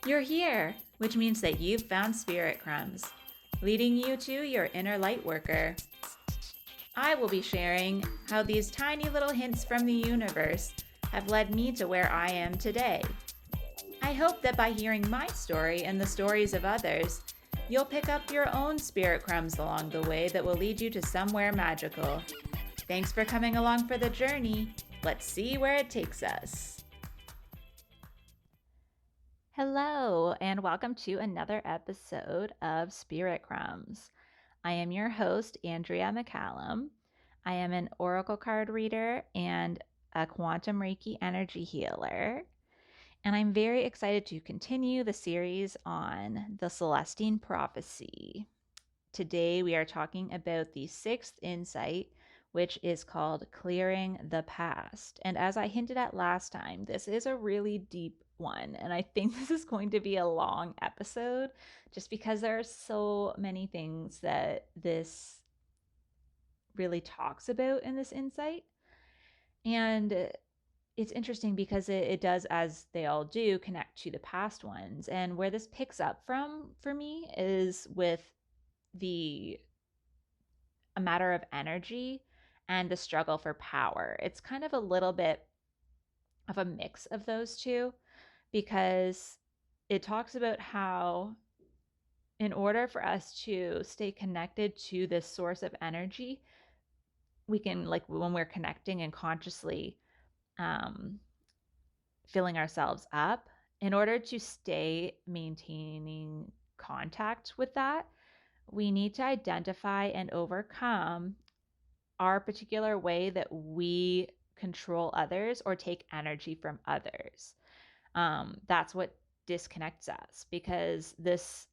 You're here, which means that you've found spirit crumbs, leading you to your inner light worker. I will be sharing how these tiny little hints from the universe have led me to where I am today. I hope that by hearing my story and the stories of others, you'll pick up your own spirit crumbs along the way that will lead you to somewhere magical. Thanks for coming along for the journey. Let's see where it takes us. Hello, and welcome to another episode of Spirit Crumbs. I am your host, Andrea McCallum. I am an oracle card reader and a quantum Reiki energy healer. And I'm very excited to continue the series on the Celestine Prophecy. Today we are talking about the sixth insight, which is called Clearing the Past. And as I hinted at last time, this is a really deep one. And I think this is going to be a long episode just because there are so many things that this really talks about in this insight. And it's interesting because it does, as they all do, connect to the past ones. And where this picks up from for me is with a matter of energy and the struggle for power. It's kind of a little bit of a mix of those two because it talks about how in order for us to stay connected to this source of energy, we can, like when we're connecting and consciously um, filling ourselves up, in order to stay maintaining contact with that, we need to identify and overcome our particular way that we control others or take energy from others. That's what disconnects us, because this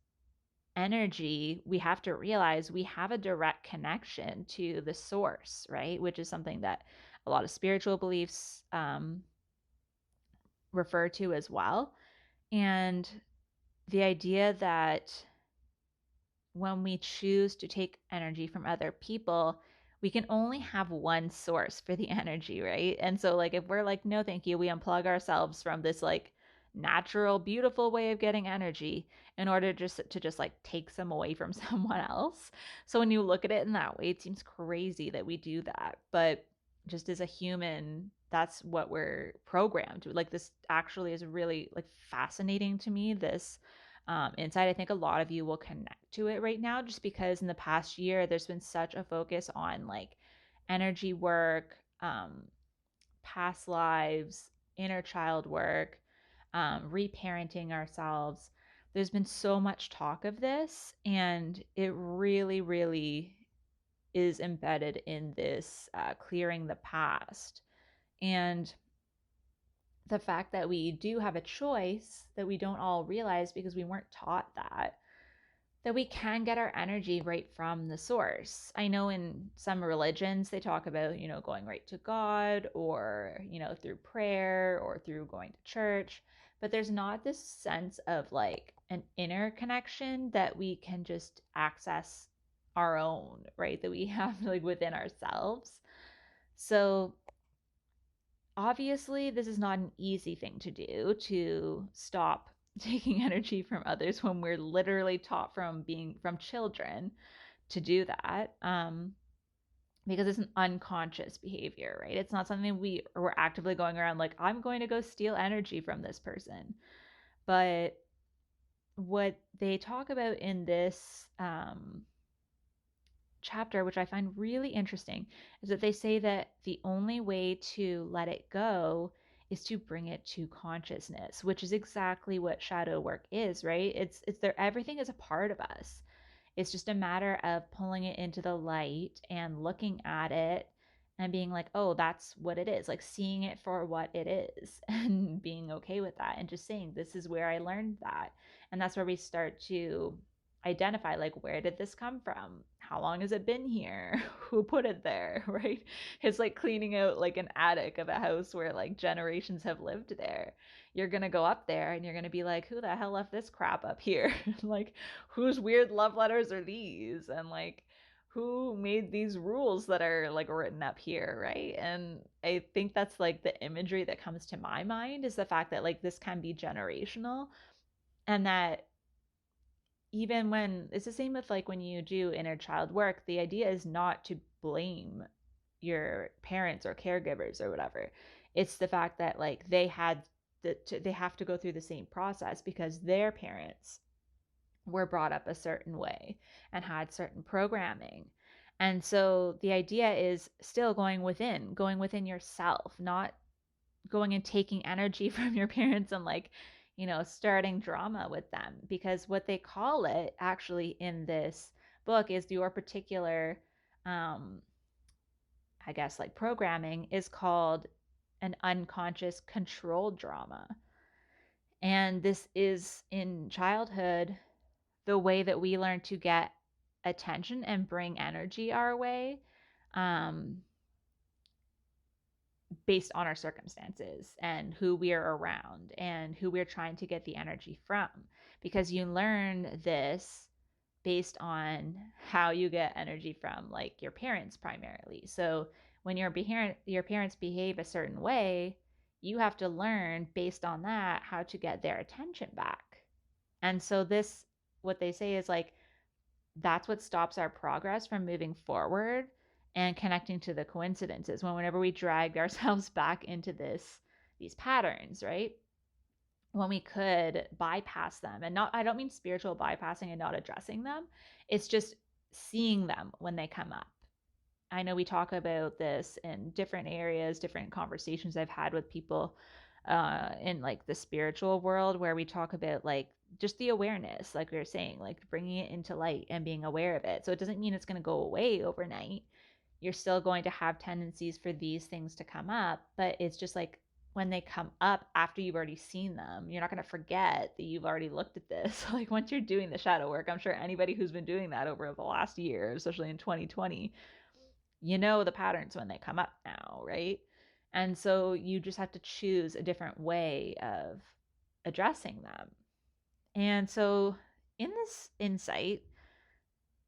energy, we have to realize we have a direct connection to the source, right? Which is something that a lot of spiritual beliefs refer to as well. And the idea that when we choose to take energy from other people, we can only have one source for the energy, right? And so, like, if we're like, no, thank you, we unplug ourselves from this, like, natural, beautiful way of getting energy in order just like take some away from someone else. So when you look at it in that way, it seems crazy that we do that. But just as a human, that's what we're programmed to. Like, this actually is really like fascinating to me, this insight. I think a lot of you will connect to it right now just because in the past year there's been such a focus on like energy work, past lives, inner child work, reparenting ourselves. There's been so much talk of this, and it really, really is embedded in this clearing the past. And the fact that we do have a choice that we don't all realize because we weren't taught that we can get our energy right from the source. I know in some religions they talk about, going right to God, or, through prayer or through going to church, but there's not this sense of like an inner connection that we can just access our own, right? That we have like within ourselves. So obviously this is not an easy thing to do, to stop taking energy from others when we're literally taught from children to do that, because it's an unconscious behavior, right? It's not something we're actively going around like, I'm going to go steal energy from this person. But what they talk about in this chapter, which I find really interesting, is that they say that the only way to let it go is to bring it to consciousness, which is exactly what shadow work is, right? It's there, everything is a part of us. It's just a matter of pulling it into the light and looking at it and being like, oh, that's what it is, like seeing it for what it is and being okay with that and just saying, this is where I learned that. And that's where we start to identify, like, where did this come from? How long has it been here? Who put it there, right? It's like cleaning out like an attic of a house where like generations have lived there. You're going to go up there and you're going to be like, who the hell left this crap up here? Like, whose weird love letters are these? And like, who made these rules that are like written up here, right? And I think that's like the imagery that comes to my mind, is the fact that like this can be generational. And that even when it's the same with like when you do inner child work, the idea is not to blame your parents or caregivers or whatever. It's the fact that like they have to go through the same process because their parents were brought up a certain way and had certain programming. And so the idea is still going within yourself, not going and taking energy from your parents and like, starting drama with them. Because what they call it actually in this book is your particular, I guess, like programming is called an unconscious control drama. And this is in childhood the way that we learn to get attention and bring energy our way, um, based on our circumstances and who we're around and who we're trying to get the energy from. Because you learn this based on how you get energy from like your parents primarily. So when your parents behave a certain way, you have to learn based on that how to get their attention back. And so this, what they say is like, that's what stops our progress from moving forward and connecting to the coincidences whenever we drag ourselves back into these patterns, right? When we could bypass them, and not, I don't mean spiritual bypassing and not addressing them. It's just seeing them when they come up. I know we talk about this in different areas, different conversations I've had with people in like the spiritual world, where we talk about like just the awareness, like we were saying, like bringing it into light and being aware of it. So it doesn't mean it's going to go away overnight. You're still going to have tendencies for these things to come up, but it's just like when they come up after you've already seen them, you're not going to forget that you've already looked at this. Like once you're doing the shadow work, I'm sure anybody who's been doing that over the last year, especially in 2020, the patterns when they come up now, right? And so you just have to choose a different way of addressing them. And so in this insight,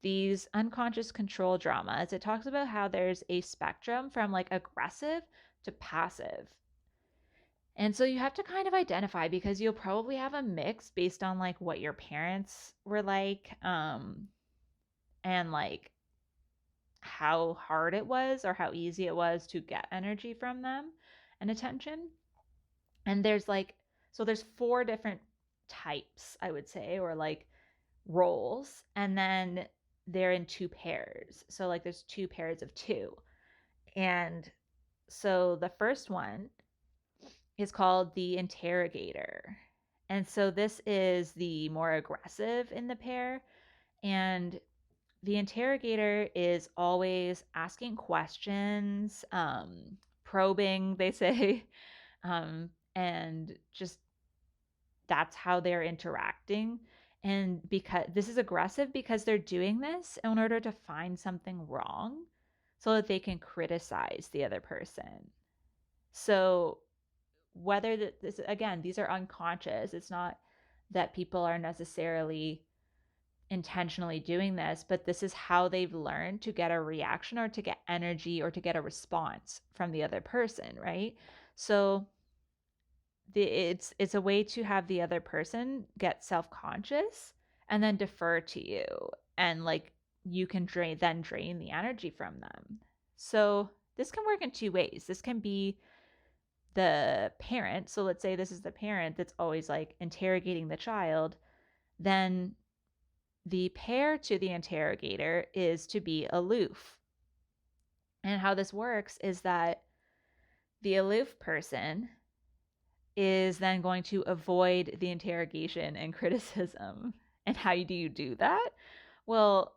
these unconscious control dramas, it talks about how there's a spectrum from like aggressive to passive. And so you have to kind of identify, because you'll probably have a mix based on like what your parents were like, and like how hard it was or how easy it was to get energy from them and attention. And there's 4 different types, I would say, or like roles. And then they're in 2 pairs. So like there's 2 pairs of 2. And so the first one is called the interrogator. And so this is the more aggressive in the pair. And the interrogator is always asking questions, probing, they say, and just that's how they're interacting. And because this is aggressive, because they're doing this in order to find something wrong so that they can criticize the other person. So whether this, again, these are unconscious, it's not that people are necessarily intentionally doing this, but this is how they've learned to get a reaction or to get energy or to get a response from the other person, right? So it's a way to have the other person get self-conscious and then defer to you, and like you can drain the energy from them. So this can work in 2 ways. This can be the parent. So let's say this is the parent that's always like interrogating the child. Then the pair to the interrogator is to be aloof. And how this works is that the aloof person is then going to avoid the interrogation and criticism. And how do you do that? Well,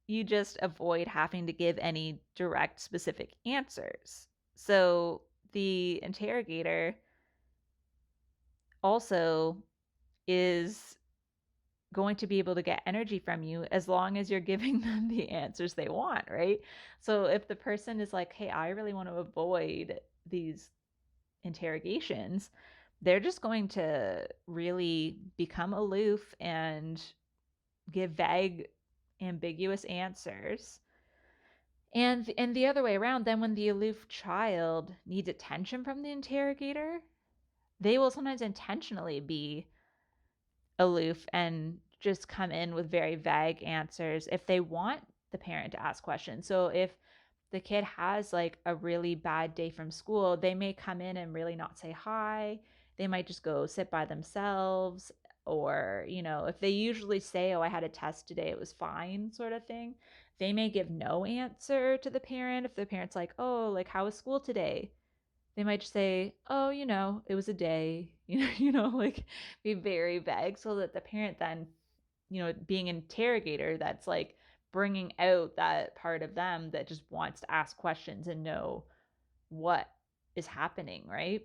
you just avoid having to give any direct, specific answers. So the interrogator also is going to be able to get energy from you as long as you're giving them the answers they want, right? So if the person is like, hey, I really want to avoid these interrogations, they're just going to really become aloof and give vague, ambiguous answers. And the other way around, then when the aloof child needs attention from the interrogator, they will sometimes intentionally be aloof and just come in with very vague answers if they want the parent to ask questions. So if the kid has like a really bad day from school, they may come in and really not say hi. They might just go sit by themselves. Or, if they usually say, oh, I had a test today, it was fine, sort of thing, they may give no answer to the parent. If the parent's like, oh, like, how was school today? They might just say, oh, it was a day, like be very vague so that the parent then, being an interrogator, that's like bringing out that part of them that just wants to ask questions and know what is happening, right?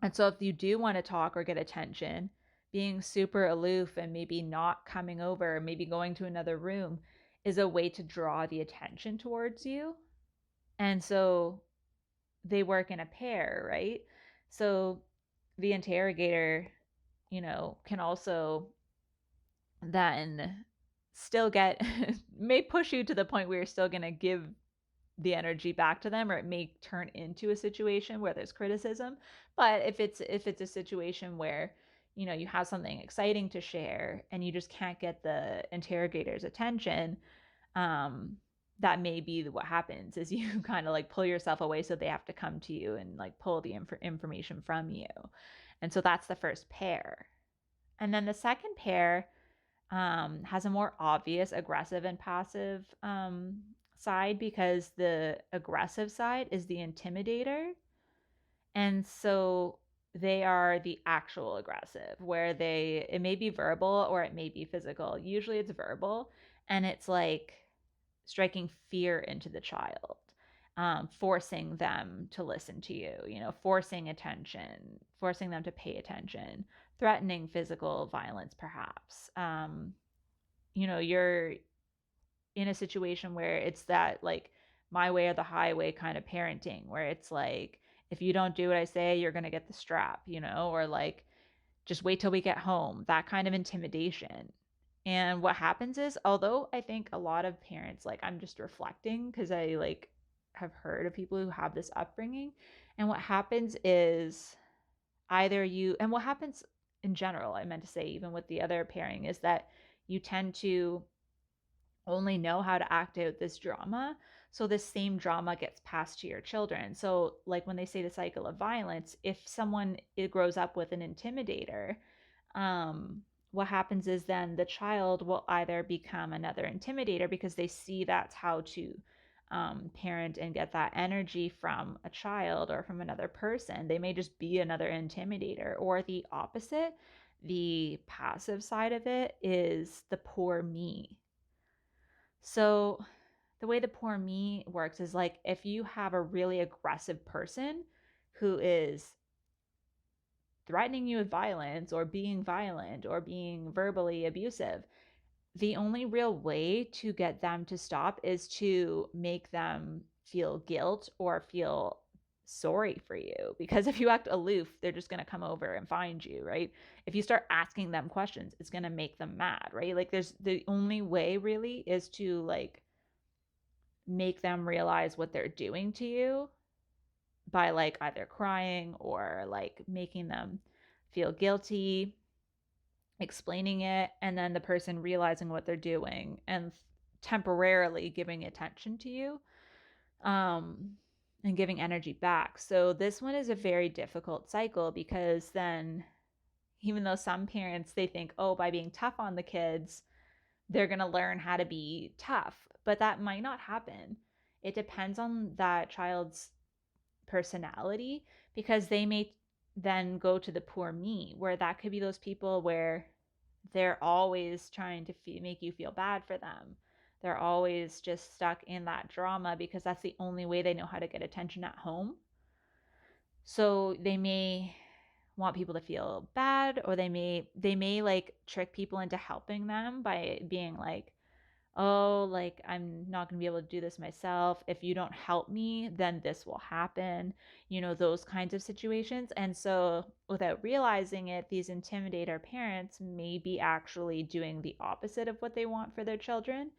And so if you do want to talk or get attention, being super aloof and maybe not coming over, maybe going to another room is a way to draw the attention towards you. And so they work in a pair, right? So the interrogator, can also then still may push you to the point where you're still going to give the energy back to them, or it may turn into a situation where there's criticism. But if it's a situation where you have something exciting to share and you just can't get the interrogator's attention, that may be what happens, is you kind of like pull yourself away so they have to come to you and like pull the information from you. And so that's the first pair. And then the second pair has a more obvious aggressive and passive side, because the aggressive side is the intimidator. And so they are the actual aggressive, where it may be verbal or it may be physical. Usually it's verbal, and it's like striking fear into the child, forcing them to listen to you, forcing attention, forcing them to pay attention, threatening physical violence, perhaps. You're in a situation where it's that like my way or the highway kind of parenting, where it's like, if you don't do what I say, you're going to get the strap, or like, just wait till we get home, that kind of intimidation. And what happens is, although I think a lot of parents, like, I'm just reflecting because I like have heard of people who have this upbringing, and what happens is and what happens in general, I meant to say, even with the other pairing, is that you tend to only know how to act out this drama. So this same drama gets passed to your children. So like when they say the cycle of violence, if someone it grows up with an intimidator, what happens is then the child will either become another intimidator because they see that's how to parent and get that energy from a child or from another person. They may just be another intimidator, or the opposite. The passive side of it is the poor me. So the way the poor me works is like, if you have a really aggressive person who is threatening you with violence or being violent or being verbally abusive, the only real way to get them to stop is to make them feel guilt or feel sorry for you. Because if you act aloof, they're just going to come over and find you, right? If you start asking them questions, it's going to make them mad, right? Like, there's the only way really is to like make them realize what they're doing to you by like either crying or like making them feel guilty, explaining it, and then the person realizing what they're doing and temporarily giving attention to you, um, and giving energy back. So this one is a very difficult cycle, because then even though some parents, they think, oh, by being tough on the kids, they're going to learn how to be tough, but that might not happen. It depends on that child's personality, because they may then go to the poor me, where that could be those people where they're always trying to make you feel bad for them. They're always just stuck in that drama because that's the only way they know how to get attention at home. So they may want people to feel bad, or they may like trick people into helping them by being like, oh, like, I'm not going to be able to do this myself. If you don't help me, then this will happen, those kinds of situations. And so without realizing it, these intimidator parents may be actually doing the opposite of what they want for their children.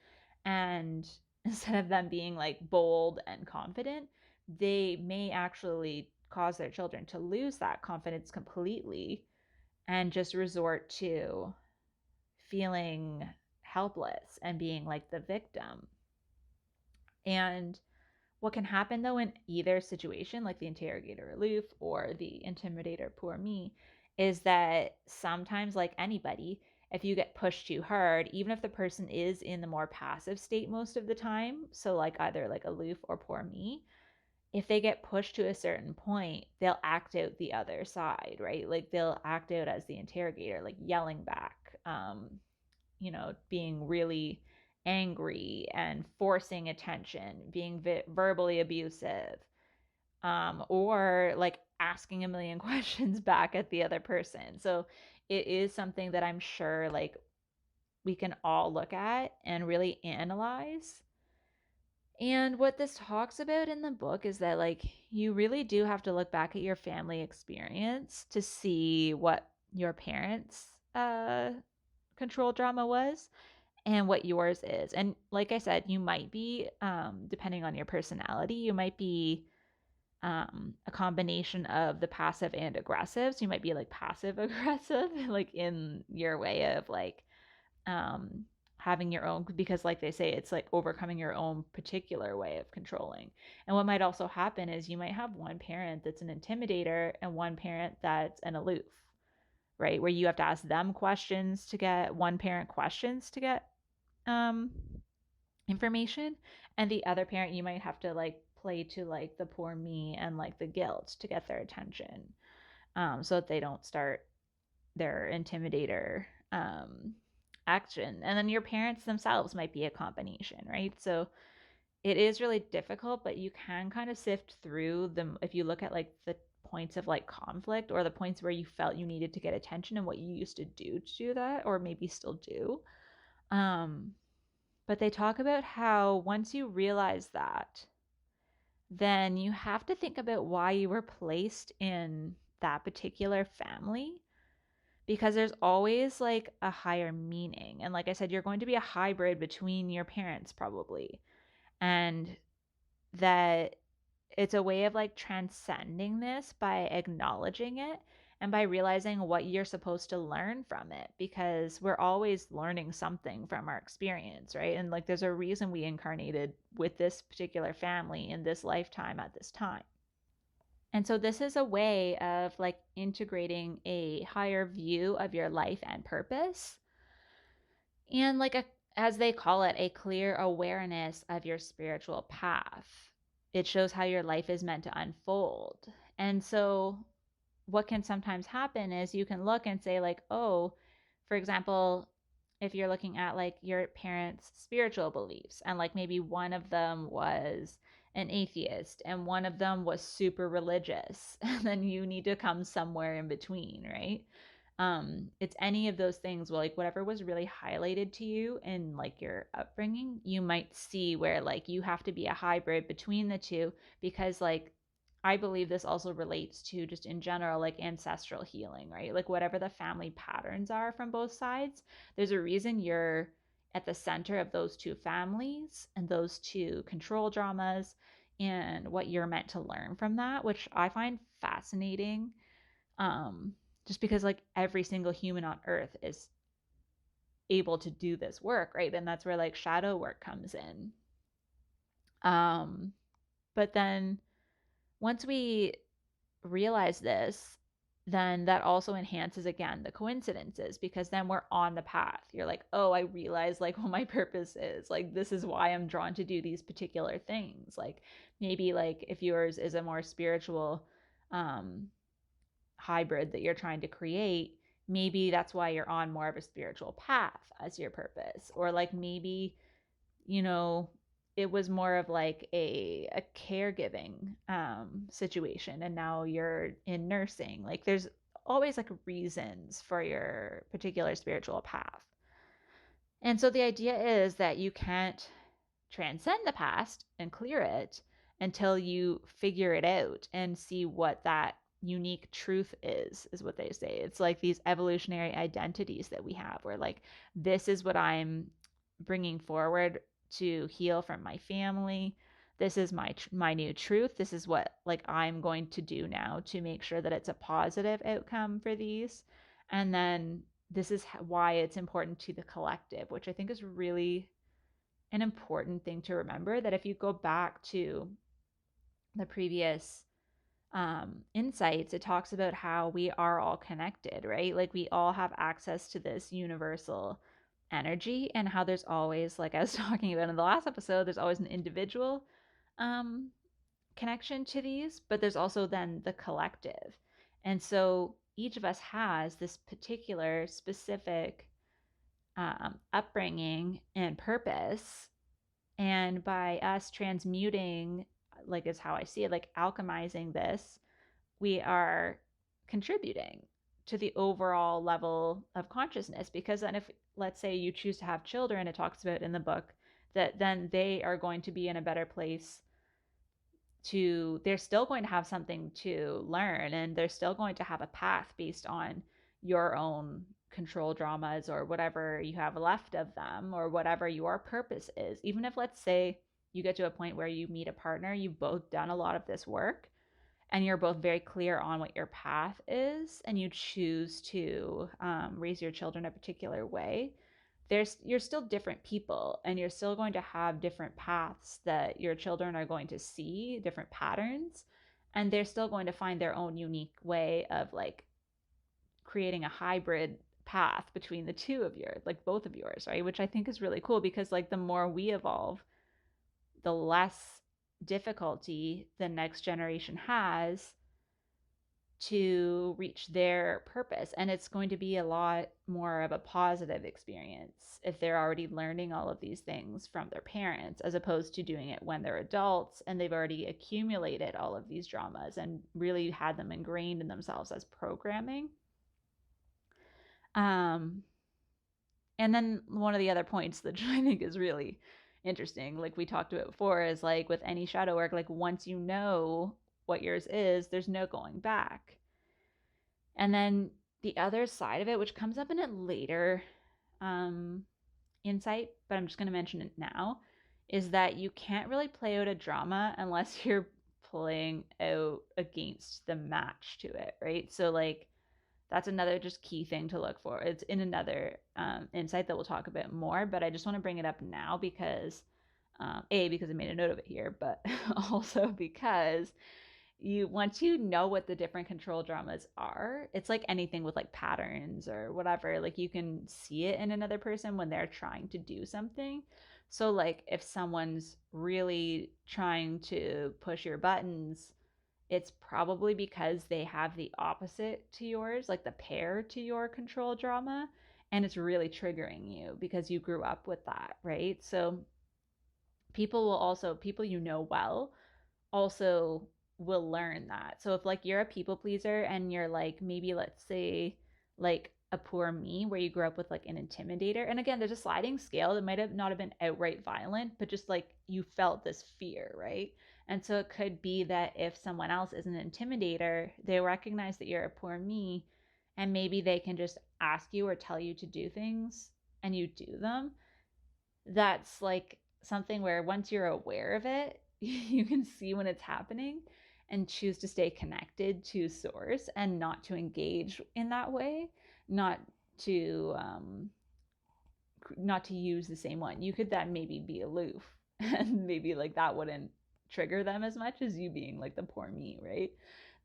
And instead of them being like bold and confident, they may actually cause their children to lose that confidence completely and just resort to feeling helpless and being like the victim. And what can happen though in either situation, like the interrogator aloof or the intimidator poor me, is that sometimes, like anybody, if you get pushed too hard, even if the person is in the more passive state most of the time, so like either like aloof or poor me, if they get pushed to a certain point, they'll act out the other side, right? Like they'll act out as the interrogator, like yelling back, being really angry and forcing attention, being verbally abusive, or like asking a million questions back at the other person. So it is something that I'm sure like we can all look at and really analyze. And what this talks about in the book is that like you really do have to look back at your family experience to see what your parents control drama was and what yours is. And like I said, you might be, depending on your personality, you might be a combination of the passive and aggressive. So you might be like passive aggressive, like in your way of like um, having your own, because like they say, it's like overcoming your own particular way of controlling. And what might also happen is you might have one parent that's an intimidator and one parent that's an aloof, right? Where you have to ask them questions to get one parent questions to get um, information, and the other parent you might have to like play to like the poor me and like the guilt to get their attention, so that they don't start their intimidator action. And then your parents themselves might be a combination, right? So it is really difficult, but you can kind of sift through them if you look at like the points of like conflict or the points where you felt you needed to get attention and what you used to do that, or maybe still do. um but they talk about how once you realize that, then you have to think about why you were placed in that particular family, because there's always like a higher meaning. And like I said, you're going to be a hybrid between your parents probably. And that it's a way of like transcending this by acknowledging it and by realizing what you're supposed to learn from it, because we're always learning something from our experience, right? And like there's a reason we incarnated with this particular family in this lifetime at this time. And so this is a way of like integrating a higher view of your life and purpose, and like a, as they call it, a clear awareness of your spiritual path. It shows how your life is meant to unfold. And so what can sometimes happen is you can look and say like, oh, for example, if you're looking at like your parents' spiritual beliefs, and like maybe one of them was an atheist and one of them was super religious, and then you need to come somewhere in between, right? It's any of those things where like whatever was really highlighted to you in like your upbringing, you might see where like you have to be a hybrid between the two, because like I believe this also relates to just in general like ancestral healing, right? Like whatever the family patterns are from both sides, there's a reason you're at the center of those two families and those two control dramas, and what you're meant to learn from that, which I find fascinating. um just because like every single human on earth is able to do this work, right? And that's where like shadow work comes in. um but then once we realize this, then that also enhances again the coincidences, because then we're on the path. You're like, oh, I realize like what my purpose is. Like this is why I'm drawn to do these particular things. Like maybe like if yours is a more spiritual um hybrid that you're trying to create, maybe that's why you're on more of a spiritual path as your purpose. Or like maybe, you know, it was more of like a caregiving situation and now you're in nursing. Like there's always like reasons for your particular spiritual path. And so the idea is that you can't transcend the past and clear it until you figure it out and see what that unique truth is what they say. It's like these evolutionary identities that we have, where like this is what I'm bringing forward to heal from my family. This is my new truth. This is what like I'm going to do now to make sure that it's a positive outcome for these. And then this is why it's important to the collective, which I think is really an important thing to remember, that if you go back to the previous insights, it talks about how we are all connected, right? Like we all have access to this universal energy, and how there's always, like I was talking about in the last episode, there's always an individual um, connection to these, but there's also then the collective. And so each of us has this particular specific upbringing and purpose. And by us transmuting, like is how I see it, like alchemizing this, we are contributing to the overall level of consciousness. Because then if, let's say, you choose to have children, it talks about in the book that then they are going to be in a better place to, they're still going to have something to learn, and they're still going to have a path based on your own control dramas or whatever you have left of them, or whatever your purpose is. Even if, let's say, you get to a point where you meet a partner, you've both done a lot of this work, and you're both very clear on what your path is, and you choose to raise your children a particular way, you're still different people, and you're still going to have different paths that your children are going to see, different patterns, and they're still going to find their own unique way of like creating a hybrid path between the two of yours, like both of yours, right? Which I think is really cool, because like the more we evolve, the less difficulty the next generation has to reach their purpose. And it's going to be a lot more of a positive experience if they're already learning all of these things from their parents, as opposed to doing it when they're adults and they've already accumulated all of these dramas and really had them ingrained in themselves as programming. And then one of the other points that I think is really interesting, like we talked about before, is like with any shadow work, like once you know what yours is, there's no going back. And then the other side of it, which comes up in a later insight, but I'm just going to mention it now, is that you can't really play out a drama unless you're playing out against the match to it, right? So, like, that's another just key thing to look for. It's in another insight that we'll talk about more, but I just want to bring it up now because, because I made a note of it here, but also because once you know what the different control dramas are, it's like anything with like patterns or whatever, like you can see it in another person when they're trying to do something. So like if someone's really trying to push your buttons, it's probably because they have the opposite to yours, like the pair to your control drama, and it's really triggering you because you grew up with that, right? So people you know well also will learn that. So if like you're a people pleaser and you're like, maybe let's say like a poor me, where you grew up with like an intimidator, and again there's a sliding scale, that might have not have been outright violent, but just like you felt this fear, right? And so it could be that if someone else is an intimidator, they recognize that you're a poor me, and maybe they can just ask you or tell you to do things and you do them. That's like something where once you're aware of it, you can see when it's happening and choose to stay connected to source and not to engage in that way, not to not to use the same one. You could then maybe be aloof and maybe like that wouldn't trigger them as much as you being like the poor me, right?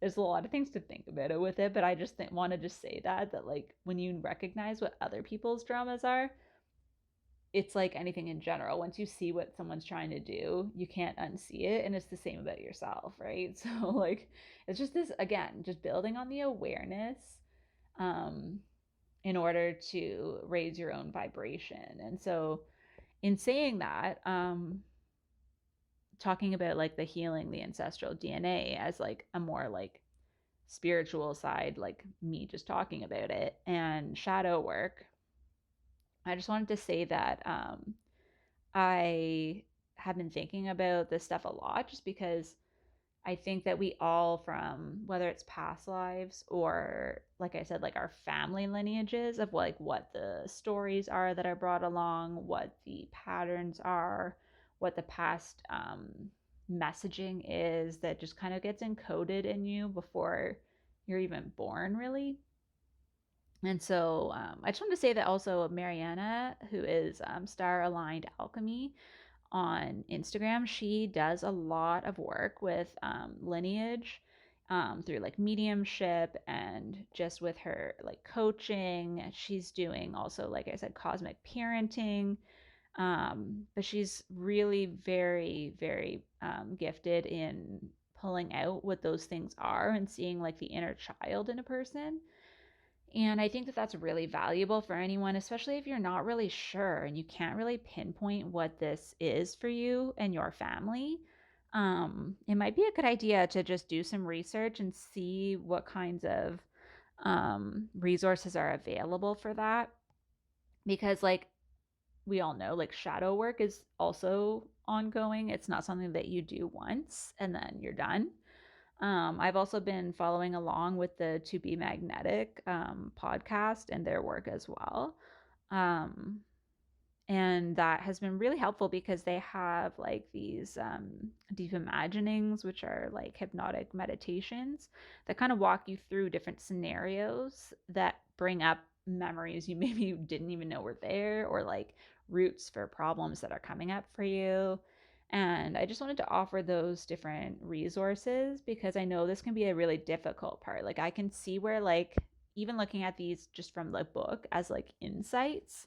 There's a lot of things to think about it with it, but I just want to just say that like when you recognize what other people's dramas are, it's like anything in general. Once you see what someone's trying to do, you can't unsee it. And it's the same about yourself, right? So, like, it's just this, again, just building on the awareness um, in order to raise your own vibration. And so, in saying that, talking about like the healing, the ancestral DNA as like a more like spiritual side, like me just talking about it, and shadow work, I just wanted to say that I have been thinking about this stuff a lot, just because I think that we all, from whether it's past lives or, like I said, like our family lineages of like what the stories are that are brought along, what the patterns are, what the past messaging is that just kind of gets encoded in you before you're even born, really. And so I just wanted to say that also Mariana, who is Star Aligned Alchemy on Instagram, she does a lot of work with lineage through like mediumship and just with her like coaching. She's doing also, like I said, cosmic parenting. But she's really very, very gifted in pulling out what those things are and seeing like the inner child in a person. And I think that that's really valuable for anyone, especially if you're not really sure and you can't really pinpoint what this is for you and your family. It might be a good idea to just do some research and see what kinds of resources are available for that. Because, like, we all know, like, shadow work is also ongoing. It's not something that you do once and then you're done. I've also been following along with the To Be Magnetic podcast and their work as well. Um, and that has been really helpful because they have like these deep imaginings, which are like hypnotic meditations that kind of walk you through different scenarios that bring up memories you maybe didn't even know were there, or like roots for problems that are coming up for you. And I just wanted to offer those different resources because I know this can be a really difficult part. Like, I can see where, like, even looking at these just from the book as like insights,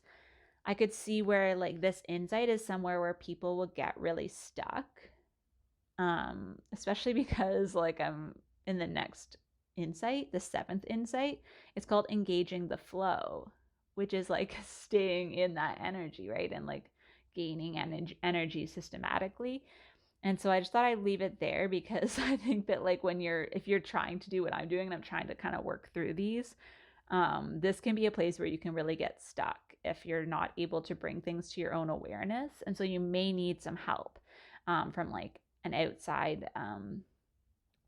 I could see where like this insight is somewhere where people will get really stuck. Especially because like I'm in the next insight, the seventh insight. It's called engaging the flow, which is like staying in that energy, right? And like gaining energy systematically. And so I just thought I'd leave it there because I think that like if you're trying to do what I'm doing and I'm trying to kind of work through these, this can be a place where you can really get stuck if you're not able to bring things to your own awareness. And so you may need some help from like an outside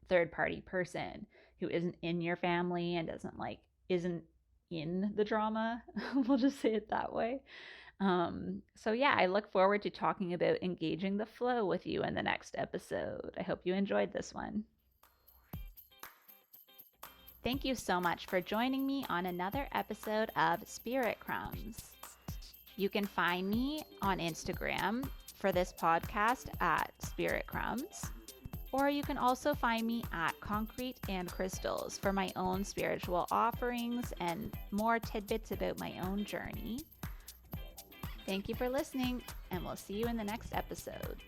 third party person who isn't in your family and isn't in the drama. We'll just say it that way. So yeah, I look forward to talking about engaging the flow with you in the next episode. I hope you enjoyed this one. Thank you so much for joining me on another episode of Spirit Crumbs. You can find me on Instagram for this podcast at Spirit Crumbs, or you can also find me at Concrete and Crystals for my own spiritual offerings and more tidbits about my own journey. Thank you for listening, and we'll see you in the next episode.